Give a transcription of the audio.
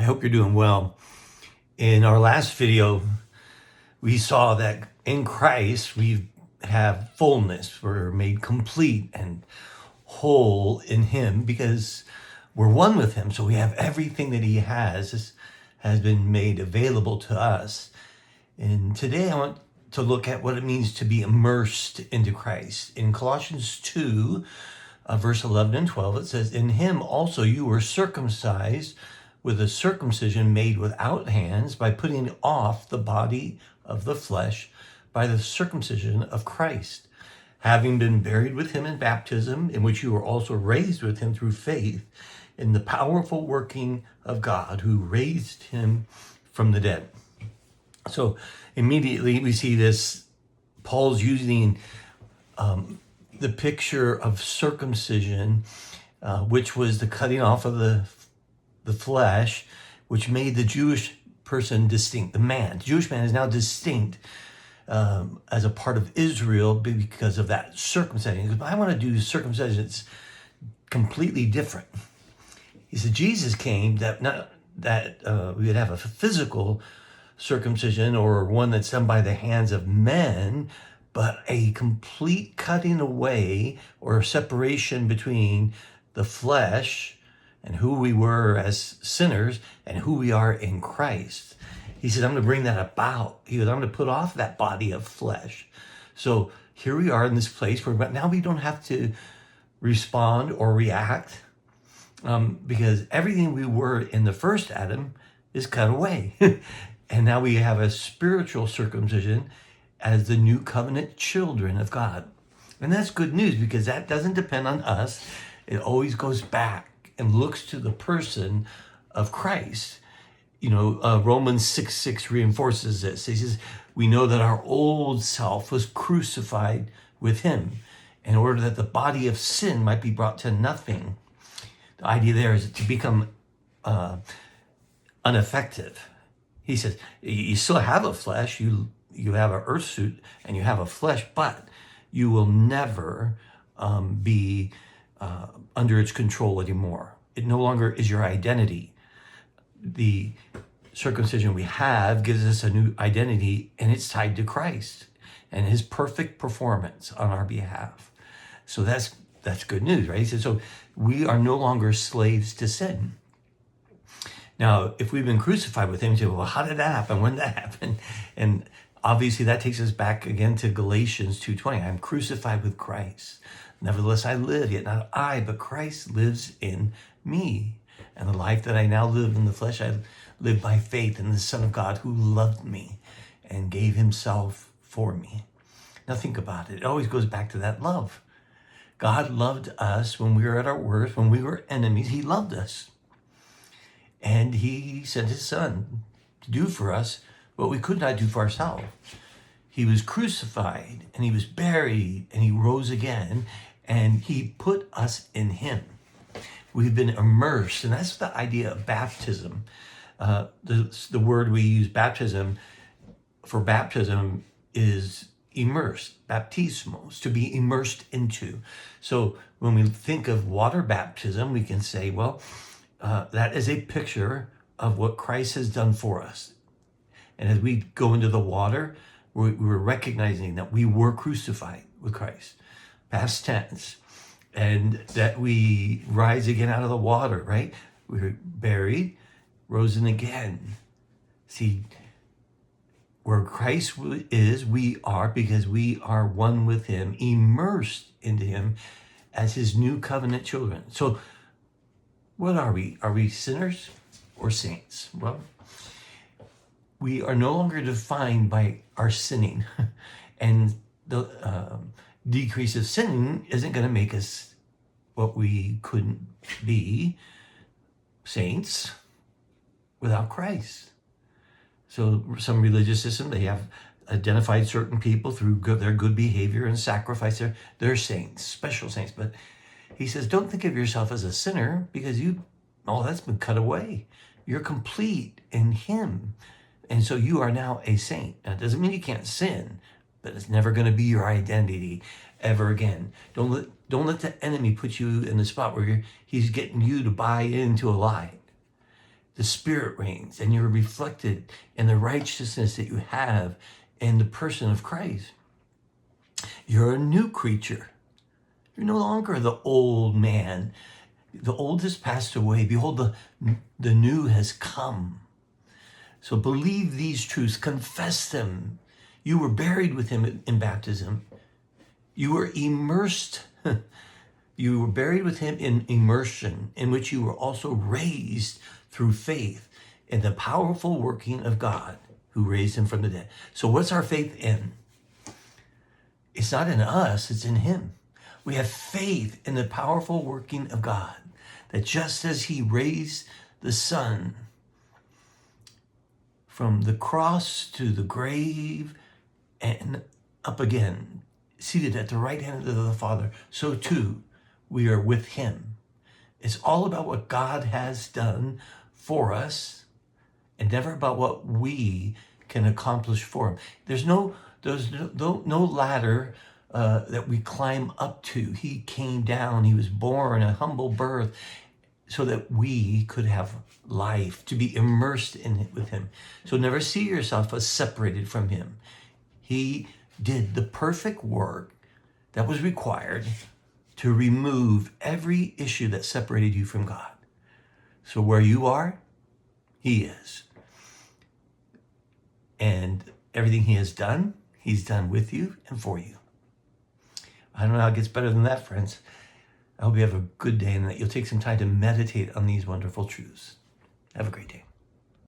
hope you're doing well. In our last video, we saw that in Christ we have fullness. We're made complete and whole in Him because we're one with Him. So we have everything that He has been made available to us. And today I want to look at what it means to be immersed into Christ. In Colossians 2, verse 11 and 12, it says, "In Him also you were circumcised with a circumcision made without hands, by putting off the body of the flesh by the circumcision of Christ, having been buried with Him in baptism, in which you were also raised with Him through faith in the powerful working of God who raised Him from the dead." So immediately we see this, Paul's using the picture of circumcision, which was the cutting off of the flesh, which made the Jewish person distinct. The Jewish man is now distinct as a part of Israel because of that circumcision. He goes, "I want to do circumcision. It's completely different." He said Jesus came that we would have a physical circumcision or one that's done by the hands of men, but a complete cutting away or separation between the flesh and who we were as sinners and who we are in Christ. He said, "I'm going to bring that about." He goes, "I'm going to put off that body of flesh." So here we are in this place where now we don't have to respond or react because everything we were in the first Adam is cut away. And now we have a spiritual circumcision as the new covenant children of God. And that's good news because that doesn't depend on us. It always goes back and looks to the person of Christ. Romans 6:6 reinforces this. He says, "We know that our old self was crucified with Him in order that the body of sin might be brought to nothing." The idea there is to become ineffective. He says, you still have a flesh, you have an earth suit, and you have a flesh, but you will never be under its control anymore. It no longer is your identity. The circumcision we have gives us a new identity, and it's tied to Christ and His perfect performance on our behalf. So that's good news, right? He says, so we are no longer slaves to sin. Now, if we've been crucified with Him, you say, well, how did that happen? When did that happen? And obviously that takes us back again to Galatians 2:20. "I'm crucified with Christ. Nevertheless, I live, yet not I, but Christ lives in me. And the life that I now live in the flesh, I live by faith in the Son of God who loved me and gave Himself for me." Now think about it. It always goes back to that love. God loved us when we were at our worst, when we were enemies. He loved us. And He sent His Son to do for us what we could not do for ourselves. He was crucified and He was buried and He rose again, and He put us in Him. We've been immersed, and that's the idea of baptism. The word we use for baptism is immersed, baptismos, to be immersed into. So when we think of water baptism, we can say, well, that is a picture of what Christ has done for us. And as we go into the water, we're recognizing that we were crucified with Christ, past tense, and that we rise again out of the water, right? We were buried, risen again. See, where Christ is, we are, because we are one with Him, immersed into Him as His new covenant children. So what are we? Are we sinners or saints? Well, we are no longer defined by our sinning. And the decrease of sinning isn't going to make us what we couldn't be, saints, without Christ. So some religious system, they have identified certain people through their good behavior and sacrifice. They're saints, special saints. But He says, don't think of yourself as a sinner because that's been cut away. You're complete in Him. And so you are now a saint. That doesn't mean you can't sin, but it's never going to be your identity ever again. Don't let the enemy put you in the spot where he's getting you to buy into a lie. the Spirit reigns, and you're reflected in the righteousness that you have in the person of Christ. You're a new creature. You're no longer the old man. The old has passed away. Behold, the new has come. So believe these truths, confess them. You were buried with him in baptism. You were immersed. You were buried with him in immersion, in which you were also raised through faith in the powerful working of God who raised him from the dead. So what's our faith in? It's not in us, it's in him. We have faith in the powerful working of God, that just as he raised the Son from the cross to the grave and up again, seated at the right hand of the Father, so too we are with him. It's all about what God has done for us and never about what we can accomplish for him. There's no ladder that we climb up to. He came down, he was born a humble birth so that we could have life, to be immersed in it with him. So never see yourself as separated from him. He did the perfect work that was required to remove every issue that separated you from God. So where you are, he is. And everything he has done, he's done with you and for you. I don't know how it gets better than that, friends. I hope you have a good day and that you'll take some time to meditate on these wonderful truths. Have a great day.